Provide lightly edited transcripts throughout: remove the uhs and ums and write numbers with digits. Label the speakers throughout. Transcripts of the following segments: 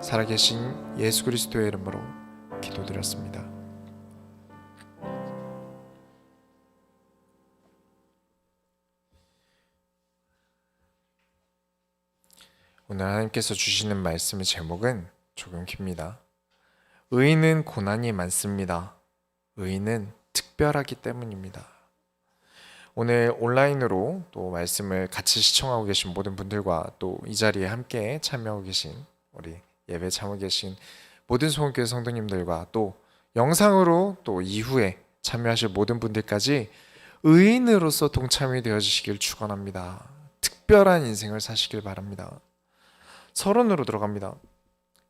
Speaker 1: 살아계신 예수 그리스도의 이름으로 기도드렸습니다. 오늘 하나님께서 주시는 말씀의 제목은 조금 깁니다. 의인은 고난이 많습니다. 의인은 특별하기 때문입니다. 오늘 온라인으로 또 말씀을 같이 시청하고 계신 모든 분들과 또 이 자리에 함께 참여하고 계신 우리 예배 참여 계신 모든 소원교회 성도님들과 또 영상으로 또 이후에 참여하실 모든 분들까지 의인으로서 동참이 되어주시길 축원합니다. 특별한 인생을 사시길 바랍니다. 서론으로 들어갑니다.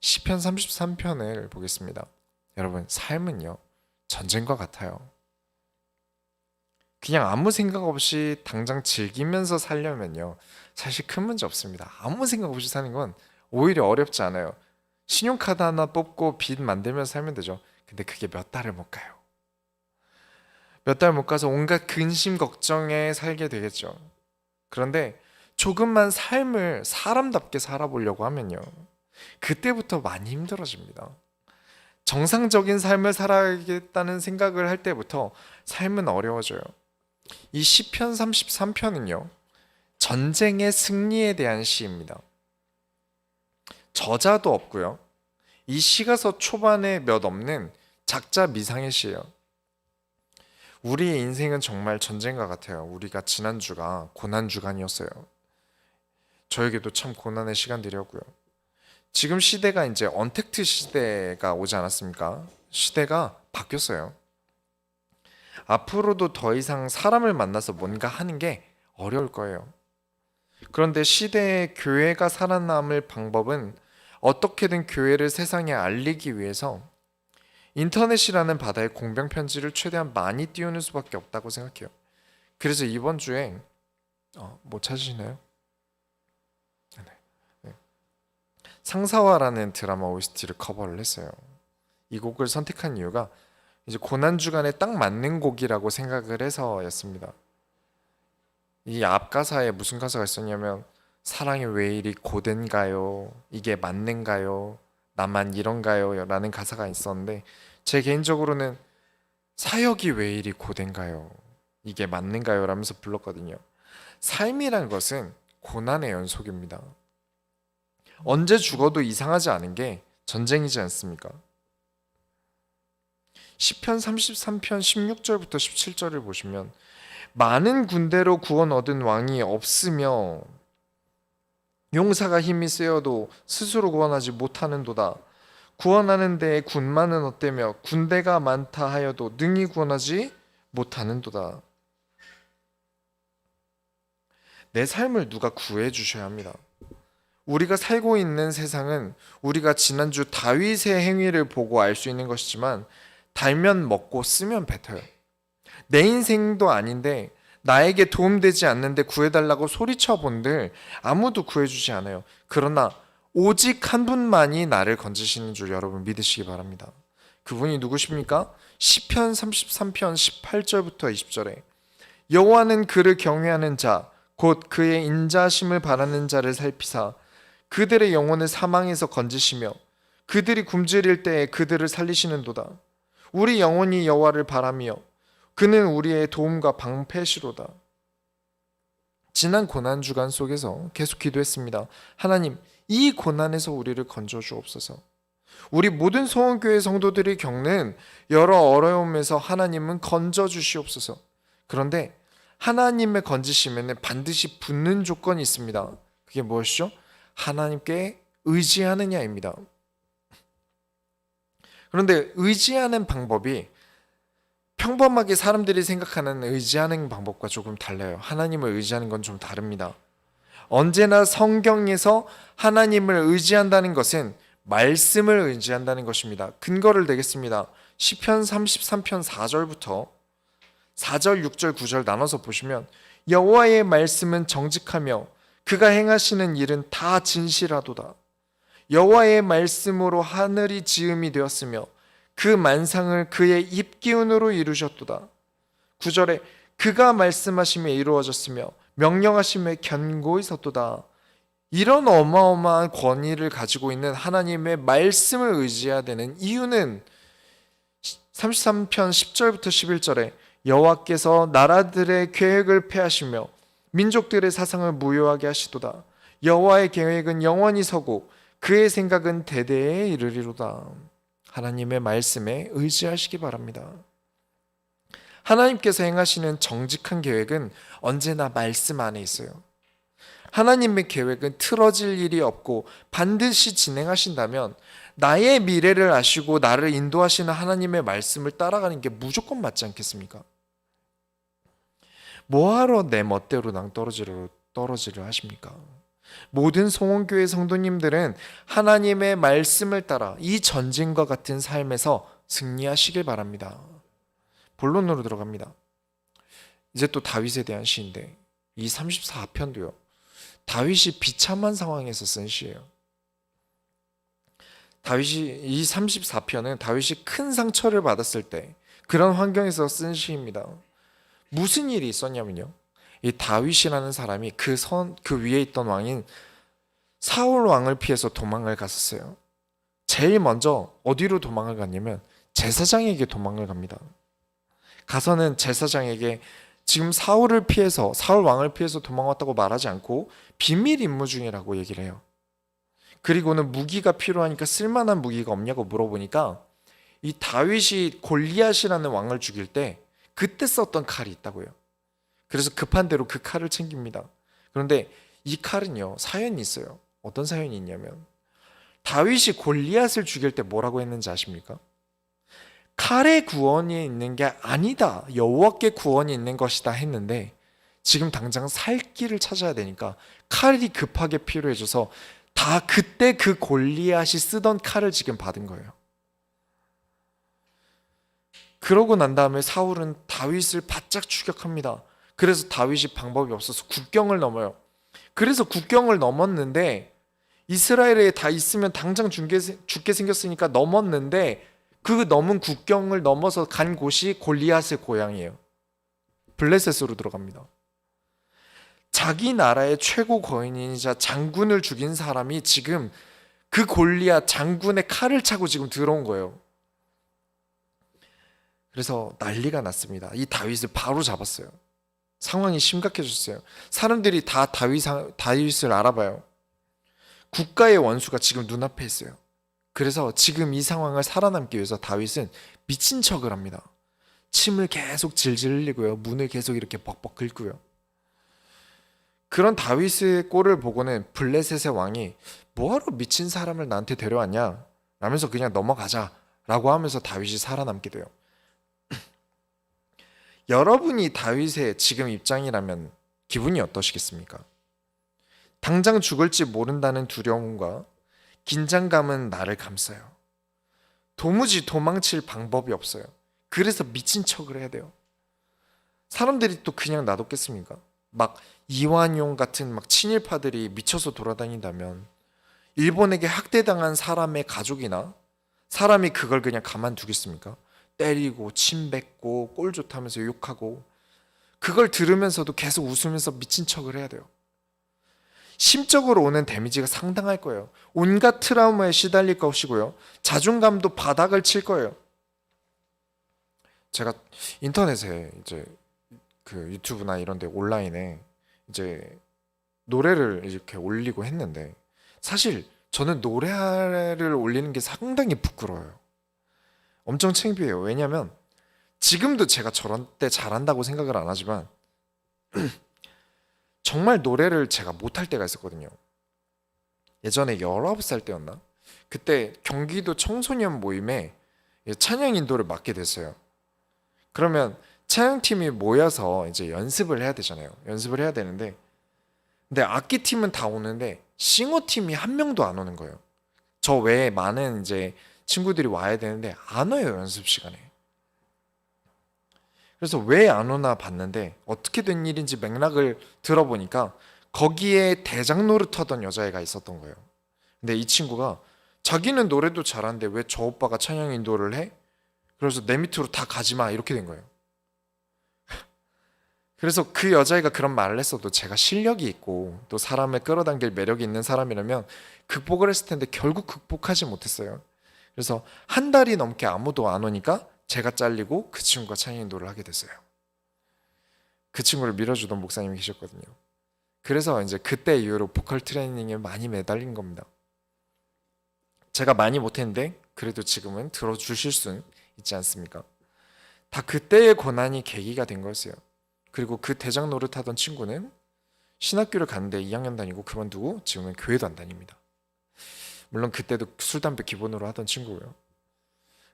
Speaker 1: 시편 33편을 보겠습니다. 여러분, 삶은요 전쟁과 같아요. 그냥 아무 생각 없이 당장 즐기면서 살려면요 사실 큰 문제 없습니다. 아무 생각 없이 사는 건 오히려 어렵지 않아요. 신용카드 하나 뽑고 빚 만들면서 살면 되죠. 근데 그게 몇 달을 못 가요. 몇 달 못 가서 온갖 근심 걱정에 살게 되겠죠. 그런데 조금만 삶을 사람답게 살아보려고 하면요 그때부터 많이 힘들어집니다. 정상적인 삶을 살아야겠다는 생각을 할 때부터 삶은 어려워져요. 이 시편 33편은요 전쟁의 승리에 대한 시입니다. 저자도 없고요. 이 시가 서 초반에 몇 없는 작자 미상의 시예요. 우리의 인생은 정말 전쟁과 같아요. 우리가 지난주가 고난주간이었어요. 저에게도 참 고난의 시간들이었고요. 지금 시대가 이제 언택트 시대가 오지 않았습니까? 시대가 바뀌었어요. 앞으로도 더 이상 사람을 만나서 뭔가 하는 게 어려울 거예요. 그런데 시대의 교회가 살아남을 방법은 어떻게든 교회를 세상에 알리기 위해서 인터넷이라는 바다의 공병편지를 최대한 많이 띄우는 수밖에 없다고 생각해요. 그래서 이번 주에 뭐 찾으시나요? 네. 상사화라는 드라마 OST를 커버를 했어요. 이 곡을 선택한 이유가 이제 고난주간에 딱 맞는 곡이라고 생각을 해서였습니다. 이 앞 가사에 무슨 가사가 있었냐면 사랑이 왜 이리 고된가요? 이게 맞는가요? 나만 이런가요? 라는 가사가 있었는데 제 개인적으로는 사역이 왜 이리 고된가요? 이게 맞는가요? 라면서 불렀거든요. 삶이란 것은 고난의 연속입니다. 언제 죽어도 이상하지 않은 게 전쟁이지 않습니까? 시편 33편 16절부터 17절을 보시면 많은 군대로 구원 얻은 왕이 없으며 용사가 힘이 세어도 스스로 구원하지 못하는도다. 구원하는 데에 군마는 어때며 군대가 많다 하여도 능히 구원하지 못하는도다. 내 삶을 누가 구해 주셔야 합니다. 우리가 살고 있는 세상은 우리가 지난주 다윗의 행위를 보고 알 수 있는 것이지만 달면 먹고 쓰면 뱉어요. 내 인생도 아닌데 나에게 도움되지 않는데 구해달라고 소리쳐 본들 아무도 구해주지 않아요. 그러나 오직 한 분만이 나를 건지시는 줄 여러분 믿으시기 바랍니다. 그분이 누구십니까? 시편 33편 18절부터 20절에 여호와는 그를 경외하는 자 곧 그의 인자심을 바라는 자를 살피사 그들의 영혼을 사망에서 건지시며 그들이 굶주릴 때에 그들을 살리시는도다. 우리 영혼이 여호와를 바라며 그는 우리의 도움과 방패시로다. 지난 고난주간 속에서 계속 기도했습니다. 하나님, 이 고난에서 우리를 건져 주옵소서. 우리 모든 소원교회 성도들이 겪는 여러 어려움에서 하나님은 건져 주시옵소서. 그런데 하나님의 건지심에는 반드시 붙는 조건이 있습니다. 그게 무엇이죠? 하나님께 의지하느냐입니다. 그런데 의지하는 방법이 평범하게 사람들이 생각하는 의지하는 방법과 조금 달라요. 하나님을 의지하는 건 좀 다릅니다. 언제나 성경에서 하나님을 의지한다는 것은 말씀을 의지한다는 것입니다. 근거를 대겠습니다. 시편 33편 4절부터 4절, 6절, 9절 나눠서 보시면 여호와의 말씀은 정직하며 그가 행하시는 일은 다 진실하도다. 여호와의 말씀으로 하늘이 지음이 되었으며 그 만상을 그의 입기운으로 이루셨도다. 9절에 그가 말씀하심에 이루어졌으며 명령하심에 견고히 섰도다. 이런 어마어마한 권위를 가지고 있는 하나님의 말씀을 의지해야 되는 이유는 33편 10절부터 11절에 여호와께서 나라들의 계획을 폐하시며 민족들의 사상을 무효하게 하시도다. 여호와의 계획은 영원히 서고 그의 생각은 대대에 이르리로다. 하나님의 말씀에 의지하시기 바랍니다. 하나님께서 행하시는 정직한 계획은 언제나 말씀 안에 있어요. 하나님의 계획은 틀어질 일이 없고 반드시 진행하신다면 나의 미래를 아시고 나를 인도하시는 하나님의 말씀을 따라가는 게 무조건 맞지 않겠습니까? 뭐하러 내 멋대로 낭떠러지를 하십니까? 모든 송원교회 성도님들은 하나님의 말씀을 따라 이 전쟁과 같은 삶에서 승리하시길 바랍니다. 본론으로 들어갑니다. 이제 또 다윗에 대한 시인데 이 34편도요. 다윗이 비참한 상황에서 쓴 시예요. 이 34편은 다윗이 큰 상처를 받았을 때 그런 환경에서 쓴 시입니다. 무슨 일이 있었냐면요. 이 다윗이라는 사람이 그 위에 있던 왕인 사울 왕을 피해서 도망을 갔었어요. 제일 먼저 어디로 도망을 갔냐면 제사장에게 도망을 갑니다. 가서는 제사장에게 지금 사울 왕을 피해서 도망왔다고 말하지 않고 비밀 임무 중이라고 얘기를 해요. 그리고는 무기가 필요하니까 쓸만한 무기가 없냐고 물어보니까 이 다윗이 골리앗이라는 왕을 죽일 때 그때 썼던 칼이 있다고요. 그래서 급한 대로 그 칼을 챙깁니다. 그런데 이 칼은요, 사연이 있어요. 어떤 사연이 있냐면 다윗이 골리앗을 죽일 때 뭐라고 했는지 아십니까? 칼의 구원이 있는 게 아니다. 여호와께 구원이 있는 것이다 했는데 지금 당장 살 길을 찾아야 되니까 칼이 급하게 필요해져서 다 그때 그 골리앗이 쓰던 칼을 지금 받은 거예요. 그러고 난 다음에 사울은 다윗을 바짝 추격합니다. 그래서 다윗이 방법이 없어서 국경을 넘어요. 그래서 국경을 넘었는데 이스라엘에 다 있으면 당장 죽게 생겼으니까 넘었는데 그 넘은 국경을 넘어서 간 곳이 골리앗의 고향이에요. 블레셋으로 들어갑니다. 자기 나라의 최고 거인이자 장군을 죽인 사람이 지금 그 골리앗 장군의 칼을 차고 지금 들어온 거예요. 그래서 난리가 났습니다. 이 다윗을 바로 잡았어요. 상황이 심각해졌어요. 사람들이 다 다윗을 알아봐요. 국가의 원수가 지금 눈앞에 있어요. 그래서 지금 이 상황을 살아남기 위해서 다윗은 미친 척을 합니다. 침을 계속 질질 흘리고요. 문을 계속 이렇게 벅벅 긁고요. 그런 다윗의 꼴을 보고는 블레셋의 왕이 뭐하러 미친 사람을 나한테 데려왔냐 라면서 그냥 넘어가자 라고 하면서 다윗이 살아남게 돼요. 여러분이 다윗의 지금 입장이라면 기분이 어떠시겠습니까? 당장 죽을지 모른다는 두려움과 긴장감은 나를 감싸요. 도무지 도망칠 방법이 없어요. 그래서 미친 척을 해야 돼요. 사람들이 또 그냥 놔뒀겠습니까? 막 이완용 같은 막 친일파들이 미쳐서 돌아다닌다면 일본에게 학대당한 사람의 가족이나 사람이 그걸 그냥 가만두겠습니까? 때리고 침 뱉고 꼴 좋다면서 욕하고 그걸 들으면서도 계속 웃으면서 미친 척을 해야 돼요. 심적으로 오는 데미지가 상당할 거예요. 온갖 트라우마에 시달릴 것이고요. 자존감도 바닥을 칠 거예요. 제가 인터넷에 이제 그 유튜브나 이런 데 온라인에 이제 노래를 이렇게 올리고 했는데 사실 저는 노래를 올리는 게 상당히 부끄러워요. 엄청 창피해요. 왜냐면 지금도 제가 저런 때 잘한다고 생각을 안 하지만 정말 노래를 제가 못할 때가 있었거든요. 예전에 19살 때였나? 그때 경기도 청소년 모임에 찬양 인도를 맡게 됐어요. 그러면 찬양팀이 모여서 이제 연습을 해야 되잖아요. 연습을 해야 되는데 근데 악기팀은 다 오는데 싱어팀이 한 명도 안 오는 거예요. 저 외에 많은 이제 친구들이 와야 되는데 안 와요, 연습 시간에. 그래서 왜 안 오나 봤는데 어떻게 된 일인지 맥락을 들어보니까 거기에 대장 노릇하던 여자애가 있었던 거예요. 근데 이 친구가 자기는 노래도 잘하는데 왜 저 오빠가 찬양 인도를 해? 그래서 내 밑으로 다 가지 마 이렇게 된 거예요. 그래서 그 여자애가 그런 말을 했어도 제가 실력이 있고 또 사람을 끌어당길 매력이 있는 사람이라면 극복을 했을 텐데 결국 극복하지 못했어요. 그래서 한 달이 넘게 아무도 안 오니까 제가 잘리고 그 친구가 찬양인도를 하게 됐어요. 그 친구를 밀어주던 목사님이 계셨거든요. 그래서 이제 그때 이후로 보컬 트레이닝에 많이 매달린 겁니다. 제가 많이 못했는데 그래도 지금은 들어주실 수 있지 않습니까? 다 그때의 고난이 계기가 된 거였어요. 그리고 그 대장 노릇하던 친구는 신학교를 갔는데 2학년 다니고 그만두고 지금은 교회도 안 다닙니다. 물론 그때도 술, 담배 기본으로 하던 친구고요.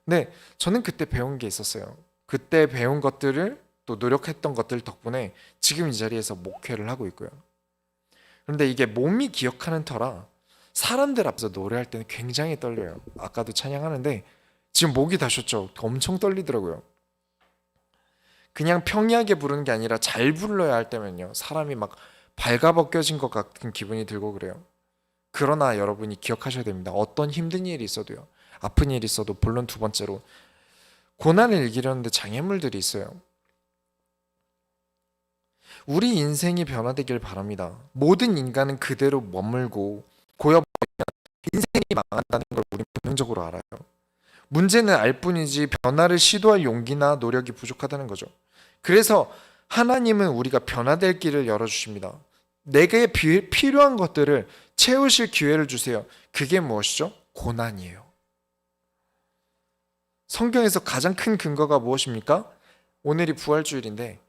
Speaker 1: 근데 저는 그때 배운 게 있었어요. 그때 배운 것들을 또 노력했던 것들 덕분에 지금 이 자리에서 목회를 하고 있고요. 그런데 이게 몸이 기억하는 터라 사람들 앞에서 노래할 때는 굉장히 떨려요. 아까도 찬양하는데 지금 목이 다 쉬었죠. 엄청 떨리더라고요. 그냥 평이하게 부르는 게 아니라 잘 불러야 할 때면요, 사람이 막 발가벗겨진 것 같은 기분이 들고 그래요. 그러나 여러분이 기억하셔야 됩니다. 어떤 힘든 일이 있어도요, 아픈 일이 있어도, 물론 두 번째로 고난을 이기려는데 장애물들이 있어요. 우리 인생이 변화되길 바랍니다. 모든 인간은 그대로 머물고 고여버리면 인생이 망한다는 걸 우리 본능적으로 알아요. 문제는 알 뿐이지 변화를 시도할 용기나 노력이 부족하다는 거죠. 그래서 하나님은 우리가 변화될 길을 열어주십니다. 내게 필요한 것들을 채우실 기회를 주세요. 그게 무엇이죠? 고난이에요. 성경에서 가장 큰 근거가 무엇입니까? 오늘이 부활주일인데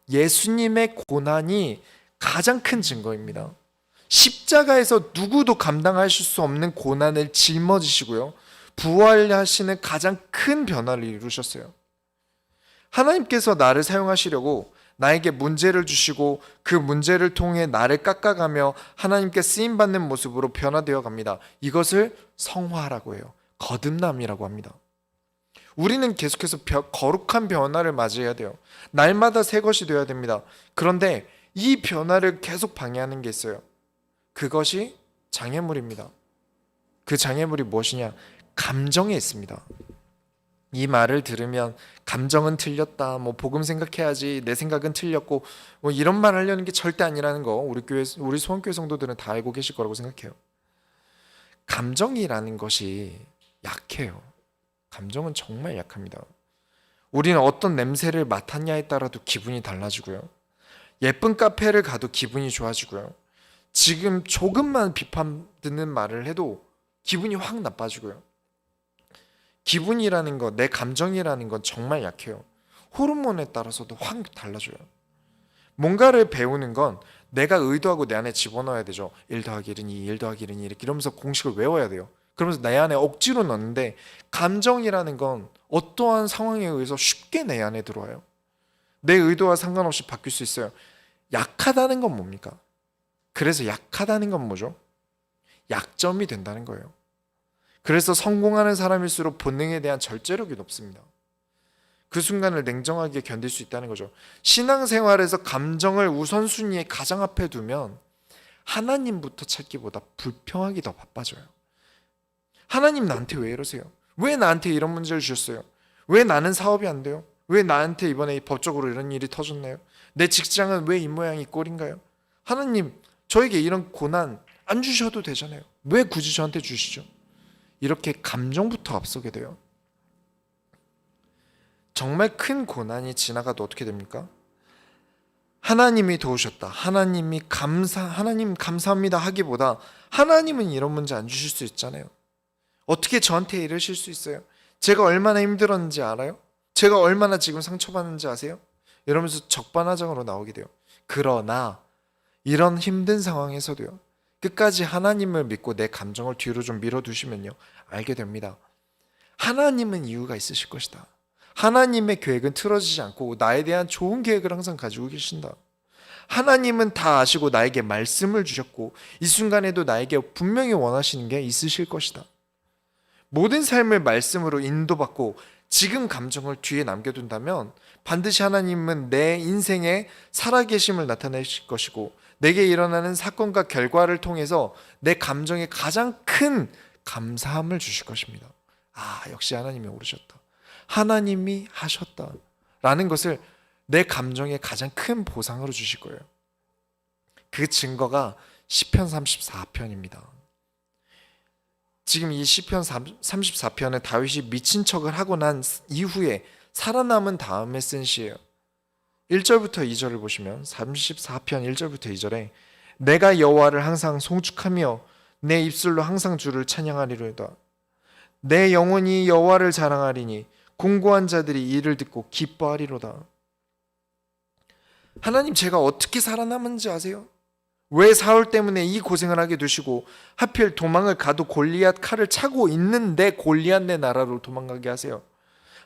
Speaker 1: 예수님의 고난이 가장 큰 증거입니다. 십자가에서 누구도 감당하실 수 없는 고난을 짊어지시고요, 부활하시는 가장 큰 변화를 이루셨어요. 하나님께서 나를 사용하시려고 나에게 문제를 주시고 그 문제를 통해 나를 깎아가며 하나님께 쓰임받는 모습으로 변화되어 갑니다. 이것을 성화라고 해요. 거듭남이라고 합니다. 우리는 계속해서 거룩한 변화를 맞이해야 돼요. 날마다 새 것이 되어야 됩니다. 그런데 이 변화를 계속 방해하는 게 있어요. 그것이 장애물입니다. 그 장애물이 무엇이냐? 감정에 있습니다. 이 말을 들으면 감정은 틀렸다, 뭐 복음 생각해야지, 내 생각은 틀렸고, 뭐 이런 말 하려는 게 절대 아니라는 거 우리 소원교회 성도들은 다 알고 계실 거라고 생각해요. 감정이라는 것이 약해요. 감정은 정말 약합니다. 우리는 어떤 냄새를 맡았냐에 따라도 기분이 달라지고요, 예쁜 카페를 가도 기분이 좋아지고요, 지금 조금만 비판 듣는 말을 해도 기분이 확 나빠지고요. 기분이라는 것, 내 감정이라는 건 정말 약해요. 호르몬에 따라서도 확 달라져요. 뭔가를 배우는 건 내가 의도하고 내 안에 집어넣어야 되죠. 1 더하기 1은 2, 1 더하기 1은 2 이렇게 이러면서 공식을 외워야 돼요. 그러면서 내 안에 억지로 넣는데 감정이라는 건 어떠한 상황에 의해서 쉽게 내 안에 들어와요. 내 의도와 상관없이 바뀔 수 있어요. 약하다는 건 뭡니까? 그래서 약하다는 건 뭐죠? 약점이 된다는 거예요. 그래서 성공하는 사람일수록 본능에 대한 절제력이 높습니다. 그 순간을 냉정하게 견딜 수 있다는 거죠. 신앙생활에서 감정을 우선순위에 가장 앞에 두면 하나님부터 찾기보다 불평하기 더 바빠져요. 하나님 나한테 왜 이러세요? 왜 나한테 이런 문제를 주셨어요? 왜 나는 사업이 안 돼요? 왜 나한테 이번에 법적으로 이런 일이 터졌나요? 내 직장은 왜 이 모양이 꼴인가요? 하나님, 저에게 이런 고난 안 주셔도 되잖아요. 왜 굳이 저한테 주시죠? 이렇게 감정부터 앞서게 돼요. 정말 큰 고난이 지나가도 어떻게 됩니까? 하나님이 도우셨다, 하나님 감사합니다 하기보다 하나님은 이런 문제 안 주실 수 있잖아요. 어떻게 저한테 이러실 수 있어요? 제가 얼마나 힘들었는지 알아요? 제가 얼마나 지금 상처받는지 아세요? 이러면서 적반하장으로 나오게 돼요. 그러나 이런 힘든 상황에서도요, 끝까지 하나님을 믿고 내 감정을 뒤로 좀 밀어두시면요, 알게 됩니다. 하나님은 이유가 있으실 것이다. 하나님의 계획은 틀어지지 않고 나에 대한 좋은 계획을 항상 가지고 계신다. 하나님은 다 아시고 나에게 말씀을 주셨고 이 순간에도 나에게 분명히 원하시는 게 있으실 것이다. 모든 삶을 말씀으로 인도받고 지금 감정을 뒤에 남겨둔다면 반드시 하나님은 내 인생에 살아계심을 나타내실 것이고 내게 일어나는 사건과 결과를 통해서 내 감정에 가장 큰 감사함을 주실 것입니다. 아, 역시 하나님이 오르셨다, 하나님이 하셨다 라는 것을 내 감정의 가장 큰 보상으로 주실 거예요. 그 증거가 시편 34편입니다. 지금 이 시편 34편은 다윗이 미친 척을 하고 난 이후에 살아남은 다음에 쓴 시예요. 1절부터 2절을 보시면 34편 1절부터 2절에 내가 여호와를 항상 송축하며 내 입술로 항상 주를 찬양하리로다. 내 영혼이 여호와를 자랑하리니 공고한 자들이 이를 듣고 기뻐하리로다. 하나님, 제가 어떻게 살아남은지 아세요? 왜 사울 때문에 이 고생을 하게 되시고 하필 도망을 가도 골리앗 칼을 차고 있는데 골리앗 내 나라로 도망가게 하세요?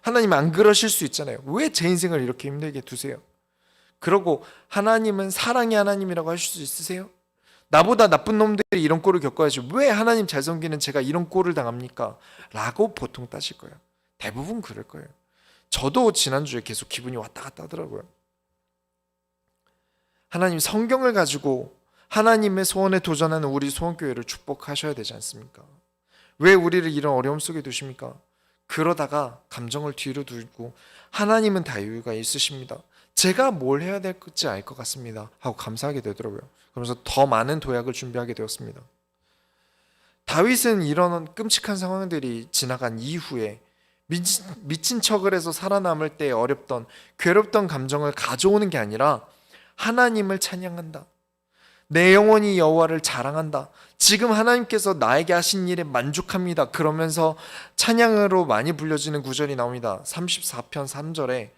Speaker 1: 하나님, 안 그러실 수 있잖아요. 왜 제 인생을 이렇게 힘들게 두세요? 그러고 하나님은 사랑의 하나님이라고 하실 수 있으세요? 나보다 나쁜 놈들이 이런 꼴을 겪어야지 왜 하나님 잘 섬기는 제가 이런 꼴을 당합니까? 라고 보통 따질 거예요. 대부분 그럴 거예요. 저도 지난주에 계속 기분이 왔다 갔다 하더라고요. 하나님, 성경을 가지고 하나님의 소원에 도전하는 우리 소원교회를 축복하셔야 되지 않습니까? 왜 우리를 이런 어려움 속에 두십니까? 그러다가 감정을 뒤로 두고 하나님은 다 여유가 있으십니다. 제가 뭘 해야 될지 알 것 같습니다 하고 감사하게 되더라고요. 그러면서 더 많은 도약을 준비하게 되었습니다. 다윗은 이런 끔찍한 상황들이 지나간 이후에 미친 척을 해서 살아남을 때 어렵던 괴롭던 감정을 가져오는 게 아니라 하나님을 찬양한다. 내 영혼이 여호와를 자랑한다. 지금 하나님께서 나에게 하신 일에 만족합니다. 그러면서 찬양으로 많이 불려지는 구절이 나옵니다. 34편 3절에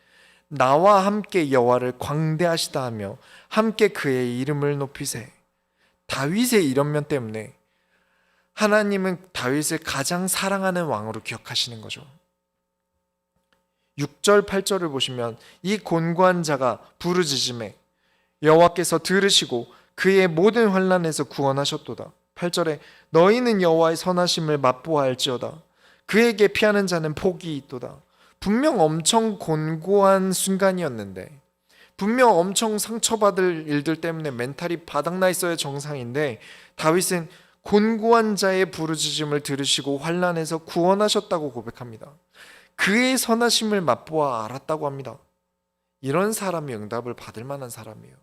Speaker 1: 나와 함께 여호와를 광대하시다 하며 함께 그의 이름을 높이세. 다윗의 이런 면 때문에 하나님은 다윗을 가장 사랑하는 왕으로 기억하시는 거죠. 6절 8절을 보시면 이 곤고한 자가 부르짖음에 여호와께서 들으시고 그의 모든 환난에서 구원하셨도다. 8절에 너희는 여호와의 선하심을 맛보아할지어다. 그에게 피하는 자는 복이 있도다. 분명 엄청 곤고한 순간이었는데, 분명 엄청 상처받을 일들 때문에 멘탈이 바닥나 있어야 정상인데, 다윗은 곤고한 자의 부르짖음을 들으시고 환난에서 구원하셨다고 고백합니다. 그의 선하심을 맛보아 알았다고 합니다. 이런 사람이 응답을 받을 만한 사람이에요.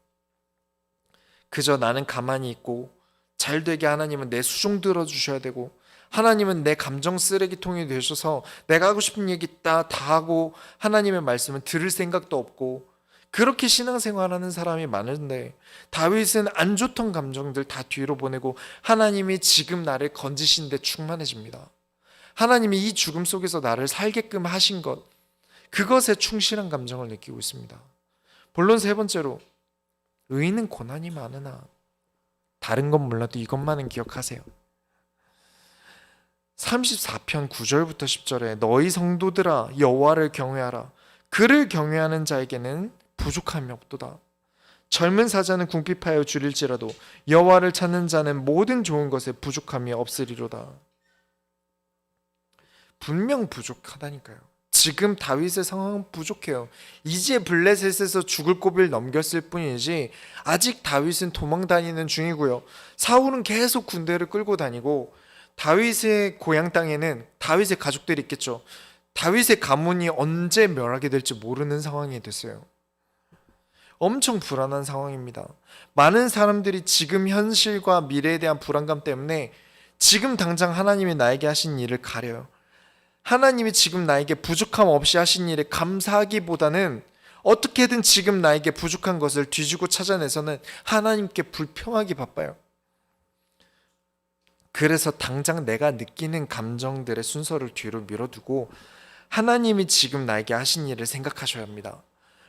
Speaker 1: 그저 나는 가만히 있고 잘 되게 하나님은 내 수종 들어주셔야 되고 하나님은 내 감정 쓰레기통이 되셔서 내가 하고 싶은 얘기 다 하고 하나님의 말씀은 들을 생각도 없고 그렇게 신앙생활하는 사람이 많은데, 다윗은 안 좋던 감정들 다 뒤로 보내고 하나님이 지금 나를 건지신 데 충만해집니다. 하나님이 이 죽음 속에서 나를 살게끔 하신 것, 그것에 충실한 감정을 느끼고 있습니다. 본론 세 번째로, 의인은 고난이 많으나 다른 건 몰라도 이것만은 기억하세요. 34편 9절부터 10절에 너희 성도들아 여호와를 경외하라. 그를 경외하는 자에게는 부족함이 없도다. 젊은 사자는 궁핍하여 줄일지라도 여호와를 찾는 자는 모든 좋은 것에 부족함이 없으리로다. 분명 부족하다니까요. 지금 다윗의 상황은 부족해요. 이제 블레셋에서 죽을 고비를 넘겼을 뿐이지 아직 다윗은 도망 다니는 중이고요. 사울은 계속 군대를 끌고 다니고 다윗의 고향 땅에는 다윗의 가족들이 있겠죠. 다윗의 가문이 언제 멸하게 될지 모르는 상황이 됐어요. 엄청 불안한 상황입니다. 많은 사람들이 지금 현실과 미래에 대한 불안감 때문에 지금 당장 하나님이 나에게 하신 일을 가려요. 하나님이 지금 나에게 부족함 없이 하신 일에 감사하기보다는 어떻게든 지금 나에게 부족한 것을 뒤지고 찾아내서는 하나님께 불평하기 바빠요. 그래서 당장 내가 느끼는 감정들의 순서를 뒤로 밀어두고 하나님이 지금 나에게 하신 일을 생각하셔야 합니다.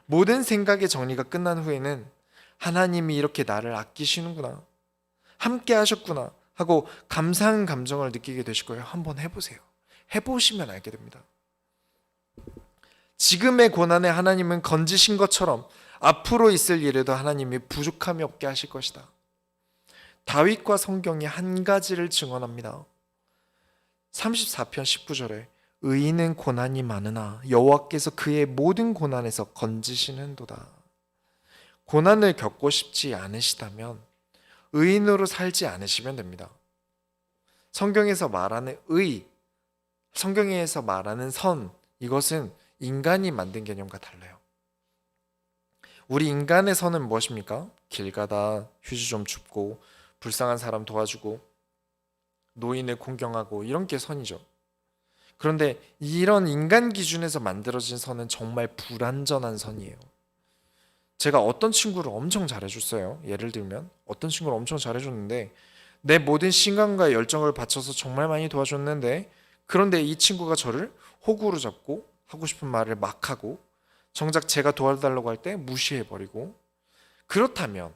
Speaker 1: 모든 생각의 정리가 끝난 후에는 하나님이 이렇게 나를 아끼시는구나, 함께 하셨구나 하고 감사한 감정을 느끼게 되실 거예요. 한번 해보세요. 해보시면 알게 됩니다. 지금의 고난에 하나님은 건지신 것처럼 앞으로 있을 일에도 하나님이 부족함이 없게 하실 것이다. 다윗과 성경이 한 가지를 증언합니다. 34편 19절에 의인은 고난이 많으나 여호와께서 그의 모든 고난에서 건지시는도다. 고난을 겪고 싶지 않으시다면 의인으로 살지 않으시면 됩니다. 성경에서 말하는 의, 성경에서 말하는 선, 이것은 인간이 만든 개념과 달라요. 우리 인간의 선은 무엇입니까? 길 가다 휴지 좀 줍고 불쌍한 사람 도와주고 노인을 공경하고 이런 게 선이죠. 그런데 이런 인간 기준에서 만들어진 선은 정말 불완전한 선이에요. 제가 어떤 친구를 엄청 잘해줬어요. 예를 들면 어떤 친구를 엄청 잘해줬는데 내 모든 시간과 열정을 바쳐서 정말 많이 도와줬는데, 그런데 이 친구가 저를 호구로 잡고 하고 싶은 말을 막 하고 정작 제가 도와달라고 할 때 무시해버리고, 그렇다면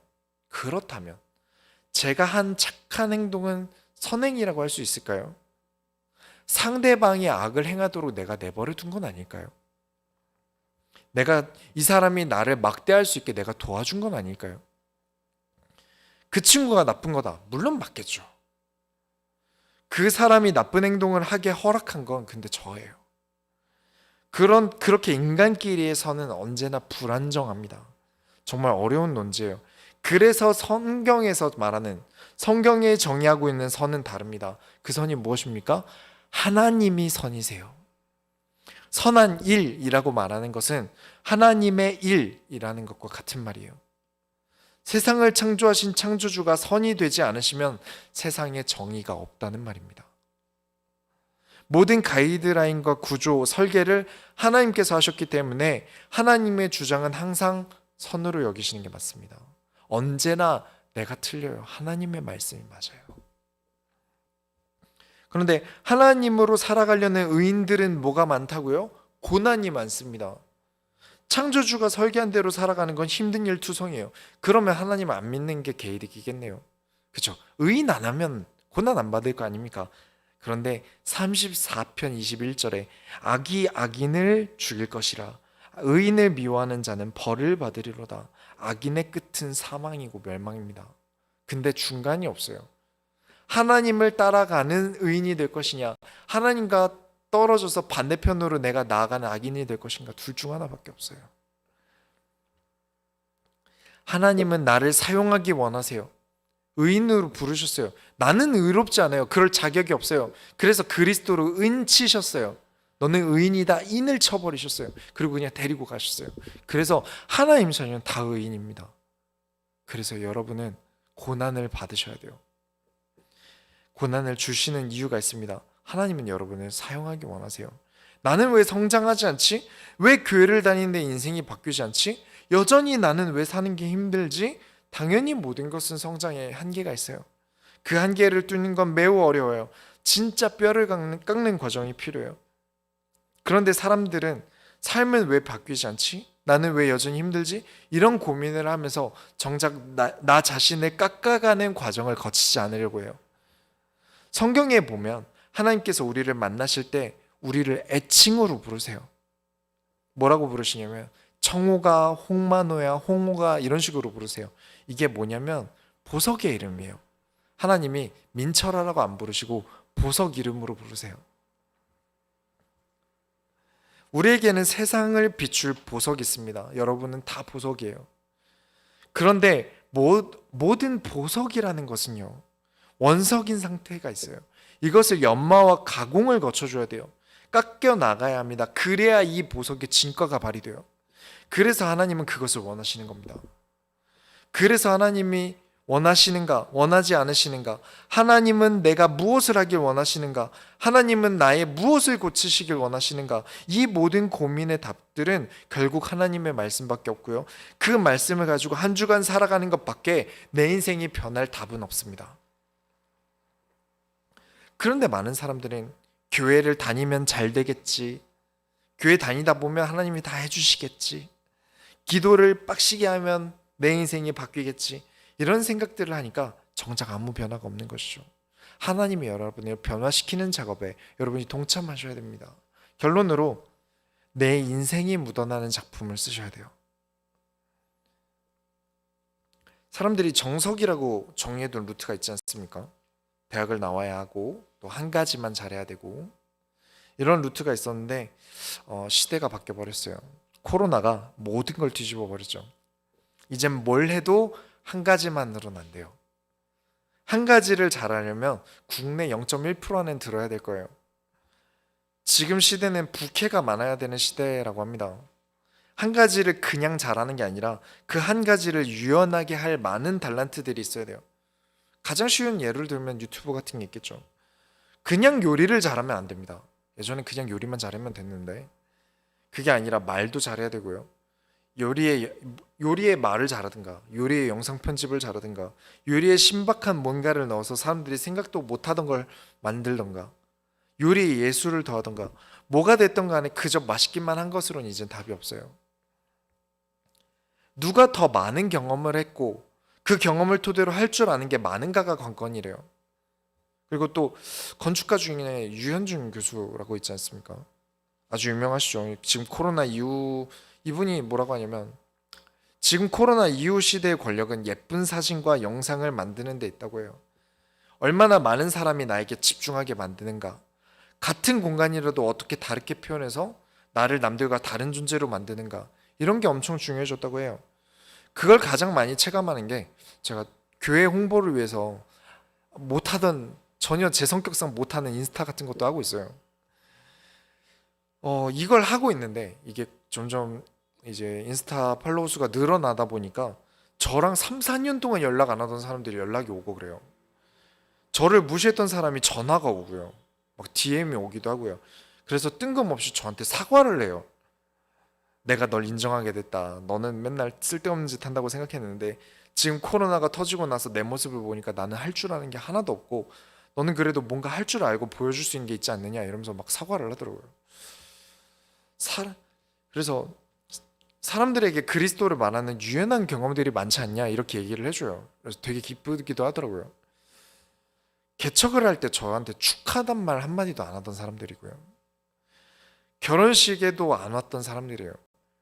Speaker 1: 제가 한 착한 행동은 선행이라고 할 수 있을까요? 상대방이 악을 행하도록 내가 내버려 둔 건 아닐까요? 내가 이 사람이 나를 막대할 수 있게 내가 도와준 건 아닐까요? 그 친구가 나쁜 거다. 물론 맞겠죠. 그 사람이 나쁜 행동을 하게 허락한 건 근데 저예요. 그렇게 인간끼리의 선은 언제나 불안정합니다. 정말 어려운 논지예요. 그래서 성경에서 말하는, 성경에 정의하고 있는 선은 다릅니다. 그 선이 무엇입니까? 하나님이 선이세요. 선한 일이라고 말하는 것은 하나님의 일이라는 것과 같은 말이에요. 세상을 창조하신 창조주가 선이 되지 않으시면 세상에 정의가 없다는 말입니다. 모든 가이드라인과 구조, 설계를 하나님께서 하셨기 때문에 하나님의 주장은 항상 선으로 여기시는 게 맞습니다. 언제나 내가 틀려요. 하나님의 말씀이 맞아요. 그런데 하나님으로 살아가려는 의인들은 뭐가 많다고요? 고난이 많습니다. 창조주가 설계한 대로 살아가는 건 힘든 일 투성이에요. 그러면 하나님 안 믿는 게 개이득이겠네요. 그렇죠? 의인 안 하면 고난 안 받을 거 아닙니까? 그런데 34편 21절에 악이 악인을 죽일 것이라 의인을 미워하는 자는 벌을 받으리로다. 악인의 끝은 사망이고 멸망입니다. 근데 중간이 없어요. 하나님을 따라가는 의인이 될 것이냐, 하나님과 떨어져서 반대편으로 내가 나아가는 악인이 될 것인가, 둘 중 하나밖에 없어요. 하나님은 나를 사용하기 원하세요. 의인으로 부르셨어요. 나는 의롭지 않아요. 그럴 자격이 없어요. 그래서 그리스도로 은치셨어요. 너는 의인이다, 인을 쳐버리셨어요. 그리고 그냥 데리고 가셨어요. 그래서 하나님 자녀는 다 의인입니다. 그래서 여러분은 고난을 받으셔야 돼요. 고난을 주시는 이유가 있습니다. 하나님은 여러분을 사용하기 원하세요. 나는 왜 성장하지 않지? 왜 교회를 다니는데 인생이 바뀌지 않지? 여전히 나는 왜 사는 게 힘들지? 당연히 모든 것은 성장에 한계가 있어요. 그 한계를 뚫는 건 매우 어려워요. 진짜 뼈를 깎는 과정이 필요해요. 그런데 사람들은 삶은 왜 바뀌지 않지? 나는 왜 여전히 힘들지? 이런 고민을 하면서 정작 나 자신을 깎아가는 과정을 거치지 않으려고 해요. 성경에 보면 하나님께서 우리를 만나실 때 우리를 애칭으로 부르세요. 뭐라고 부르시냐면 청호가, 홍만호야, 홍호가 이런 식으로 부르세요. 이게 뭐냐면 보석의 이름이에요. 하나님이 민철아라고 안 부르시고 보석 이름으로 부르세요. 우리에게는 세상을 비출 보석이 있습니다. 여러분은 다 보석이에요. 그런데 모든 보석이라는 것은요, 원석인 상태가 있어요. 이것을 연마와 가공을 거쳐줘야 돼요. 깎여 나가야 합니다. 그래야 이 보석의 진가가 발휘돼요. 그래서 하나님은 그것을 원하시는 겁니다. 그래서 하나님이 원하시는가, 원하지 않으시는가, 하나님은 내가 무엇을 하길 원하시는가, 하나님은 나의 무엇을 고치시길 원하시는가, 이 모든 고민의 답들은 결국 하나님의 말씀밖에 없고요. 그 말씀을 가지고 한 주간 살아가는 것밖에 내 인생이 변할 답은 없습니다. 그런데 많은 사람들은 교회를 다니면 잘 되겠지, 교회 다니다 보면 하나님이 다 해주시겠지, 기도를 빡시게 하면 내 인생이 바뀌겠지, 이런 생각들을 하니까 정작 아무 변화가 없는 것이죠. 하나님이 여러분을 변화시키는 작업에 여러분이 동참하셔야 됩니다. 결론으로 내 인생이 묻어나는 작품을 쓰셔야 돼요. 사람들이 정석이라고 정해둔 루트가 있지 않습니까? 대학을 나와야 하고 또 한 가지만 잘해야 되고 이런 루트가 있었는데 시대가 바뀌어 버렸어요. 코로나가 모든 걸 뒤집어 버렸죠. 이젠 뭘 해도 한 가지만으로는 안 돼요. 한 가지를 잘하려면 국내 0.1% 안엔 들어야 될 거예요. 지금 시대는 부캐가 많아야 되는 시대라고 합니다. 한 가지를 그냥 잘하는 게 아니라 그 한 가지를 유연하게 할 많은 달란트들이 있어야 돼요. 가장 쉬운 예를 들면 유튜브 같은 게 있겠죠. 그냥 요리를 잘하면 안 됩니다. 예전에 그냥 요리만 잘하면 됐는데 그게 아니라 말도 잘해야 되고요. 요리에 말을 잘하든가, 요리에 영상 편집을 잘하든가, 요리에 신박한 뭔가를 넣어서 사람들이 생각도 못하던 걸 만들던가, 요리에 예술을 더하던가, 뭐가 됐던 간에 그저 맛있기만 한 것으로는 이젠 답이 없어요. 누가 더 많은 경험을 했고 그 경험을 토대로 할 줄 아는 게 많은가가 관건이래요. 그리고 또 건축가 중에 유현준 교수라고 있지 않습니까? 아주 유명하시죠. 지금 코로나 이후 이분이 뭐라고 하냐면 지금 코로나 이후 시대의 권력은 예쁜 사진과 영상을 만드는 데 있다고 해요. 얼마나 많은 사람이 나에게 집중하게 만드는가. 같은 공간이라도 어떻게 다르게 표현해서 나를 남들과 다른 존재로 만드는가. 이런 게 엄청 중요해졌다고 해요. 그걸 가장 많이 체감하는 게 제가 교회 홍보를 위해서 못하던 전혀 제 성격상 못하는 인스타 같은 것도 하고 있어요. 이걸 하고 있는데 이게 점점 이제 인스타 팔로워 수가 늘어나다 보니까 저랑 3, 4년 동안 연락 안 하던 사람들이 연락이 오고 그래요. 저를 무시했던 사람이 전화가 오고요. 막 DM이 오기도 하고요. 그래서 뜬금없이 저한테 사과를 해요. 내가 널 인정하게 됐다. 너는 맨날 쓸데없는 짓 한다고 생각했는데 지금 코로나가 터지고 나서 내 모습을 보니까 나는 할 줄 아는 게 하나도 없고 너는 그래도 뭔가 할 줄 알고 보여줄 수 있는 게 있지 않느냐 이러면서 막 사과를 하더라고요. 그래서 사람들에게 그리스도를 말하는 유연한 경험들이 많지 않냐 이렇게 얘기를 해줘요. 그래서 되게 기쁘기도 하더라고요. 개척을 할 때 저한테 축하단 말 한마디도 안 하던 사람들이고요. 결혼식에도 안 왔던 사람들이에요.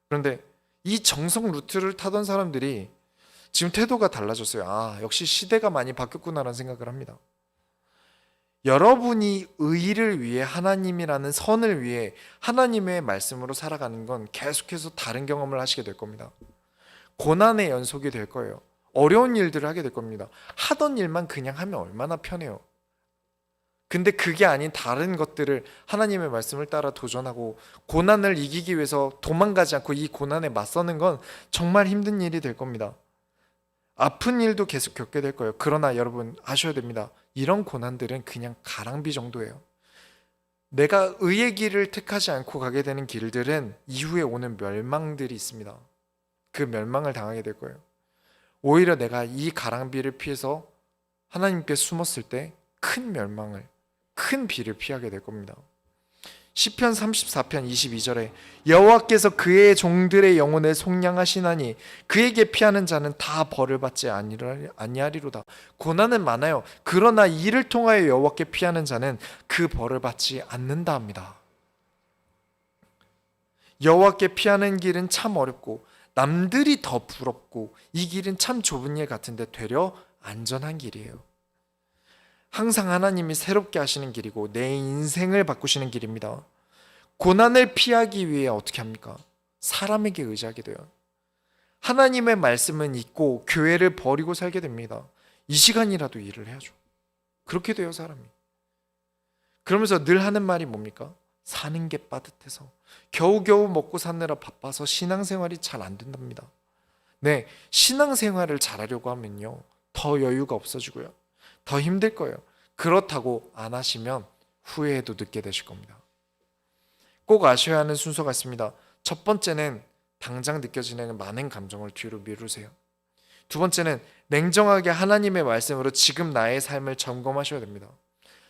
Speaker 1: 그런데 이 정성 루트를 타던 사람들이 지금 태도가 달라졌어요. 아, 역시 시대가 많이 바뀌었구나라는 생각을 합니다. 여러분이 의를 위해 하나님이라는 선을 위해 하나님의 말씀으로 살아가는 건 계속해서 다른 경험을 하시게 될 겁니다. 고난의 연속이 될 거예요. 어려운 일들을 하게 될 겁니다. 하던 일만 그냥 하면 얼마나 편해요. 근데 그게 아닌 다른 것들을 하나님의 말씀을 따라 도전하고 고난을 이기기 위해서 도망가지 않고 이 고난에 맞서는 건 정말 힘든 일이 될 겁니다. 아픈 일도 계속 겪게 될 거예요. 그러나 여러분 아셔야 됩니다. 이런 고난들은 그냥 가랑비 정도예요. 내가 의의 길을 택하지 않고 가게 되는 길들은 이후에 오는 멸망들이 있습니다. 그 멸망을 당하게 될 거예요. 오히려 내가 이 가랑비를 피해서 하나님께 숨었을 때 큰 멸망을, 큰 비를 피하게 될 겁니다. 시편 34편 22절에 여호와께서 그의 종들의 영혼을 속량하시나니 그에게 피하는 자는 다 벌을 받지 아니하리로다. 고난은 많아요. 그러나 이를 통하여 여호와께 피하는 자는 그 벌을 받지 않는다 합니다. 여호와께 피하는 길은 참 어렵고 남들이 더 부럽고 이 길은 참 좁은 일 같은데 되려 안전한 길이에요. 항상 하나님이 새롭게 하시는 길이고 내 인생을 바꾸시는 길입니다. 고난을 피하기 위해 어떻게 합니까? 사람에게 의지하게 돼요. 하나님의 말씀은 잊고 교회를 버리고 살게 됩니다. 이 시간이라도 일을 해야죠. 그렇게 돼요, 사람이. 그러면서 늘 하는 말이 뭡니까? 사는 게 빠듯해서 겨우겨우 먹고 사느라 바빠서 신앙생활이 잘 안 된답니다. 네, 신앙생활을 잘하려고 하면요 더 여유가 없어지고요 더 힘들 거예요. 그렇다고 안 하시면 후회해도 늦게 되실 겁니다. 꼭 아셔야 하는 순서가 있습니다. 첫 번째는 당장 느껴지는 많은 감정을 뒤로 미루세요. 두 번째는 냉정하게 하나님의 말씀으로 지금 나의 삶을 점검하셔야 됩니다.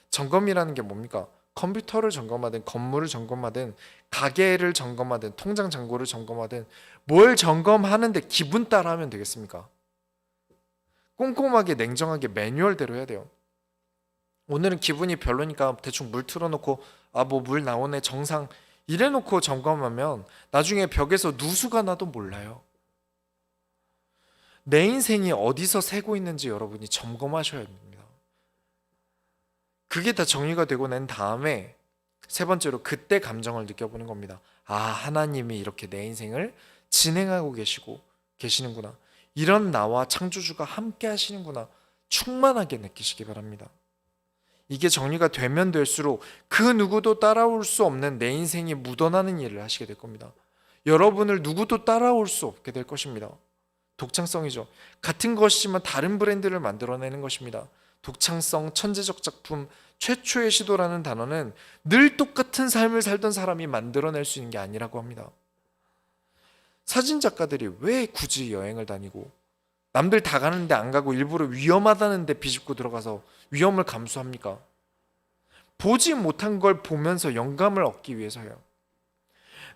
Speaker 1: 점검이라는 게 뭡니까? 컴퓨터를 점검하든 건물을 점검하든 가게를 점검하든 통장 잔고를 점검하든 뭘 점검하는데 기분 따라 하면 되겠습니까? 꼼꼼하게 냉정하게 매뉴얼대로 해야 돼요. 오늘은 기분이 별로니까 대충 물 틀어놓고 뭐 물 나오네 정상 이래놓고 점검하면 나중에 벽에서 누수가 나도 몰라요. 내 인생이 어디서 새고 있는지 여러분이 점검하셔야 됩니다. 그게 다 정리가 되고 난 다음에 세 번째로 그때 감정을 느껴보는 겁니다. 아, 하나님이 이렇게 내 인생을 진행하고 계시는구나. 이런 나와 창조주가 함께 하시는구나. 충만하게 느끼시기 바랍니다. 이게 정리가 되면 될수록 그 누구도 따라올 수 없는 내 인생이 묻어나는 일을 하시게 될 겁니다. 여러분을 누구도 따라올 수 없게 될 것입니다. 독창성이죠. 같은 것이지만 다른 브랜드를 만들어내는 것입니다. 독창성, 천재적 작품, 최초의 시도라는 단어는 늘 똑같은 삶을 살던 사람이 만들어낼 수 있는 게 아니라고 합니다. 사진 작가들이 왜 굳이 여행을 다니고 남들 다 가는데 안 가고 일부러 위험하다는 데 비집고 들어가서 위험을 감수합니까? 보지 못한 걸 보면서 영감을 얻기 위해서요.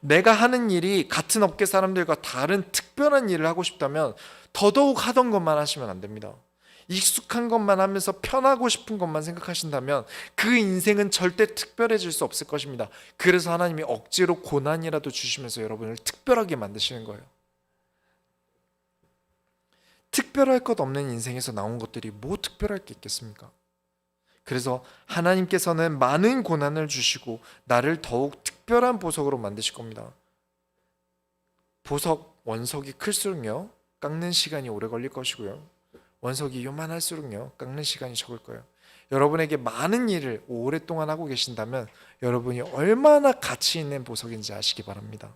Speaker 1: 내가 하는 일이 같은 업계 사람들과 다른 특별한 일을 하고 싶다면 더더욱 하던 것만 하시면 안 됩니다. 익숙한 것만 하면서 편하고 싶은 것만 생각하신다면 그 인생은 절대 특별해질 수 없을 것입니다. 그래서 하나님이 억지로 고난이라도 주시면서 여러분을 특별하게 만드시는 거예요. 특별할 것 없는 인생에서 나온 것들이 뭐 특별할 게 있겠습니까? 그래서 하나님께서는 많은 고난을 주시고 나를 더욱 특별한 보석으로 만드실 겁니다. 보석 원석이 클수록요 깎는 시간이 오래 걸릴 것이고요, 원석이 요만할수록요 깎는 시간이 적을 거예요. 여러분에게 많은 일을 오랫동안 하고 계신다면 여러분이 얼마나 가치 있는 보석인지 아시기 바랍니다.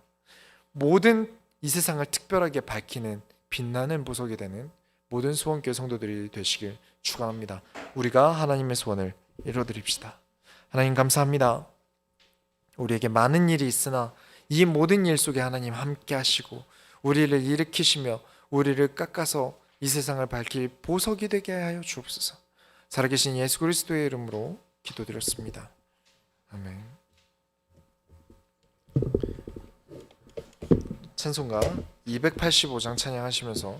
Speaker 1: 모든 이 세상을 특별하게 밝히는 빛나는 보석이 되는 모든 수원교회 성도들이 되시길 축원합니다. 우리가 하나님의 소원을 이뤄드립시다. 하나님 감사합니다. 우리에게 많은 일이 있으나 이 모든 일 속에 하나님 함께 하시고 우리를 일으키시며 우리를 깎아서 이 세상을 밝힐 보석이 되게 하여 주옵소서. 살아계신 예수 그리스도의 이름으로 기도드렸습니다. 아멘. 찬송가 285장 찬양하시면서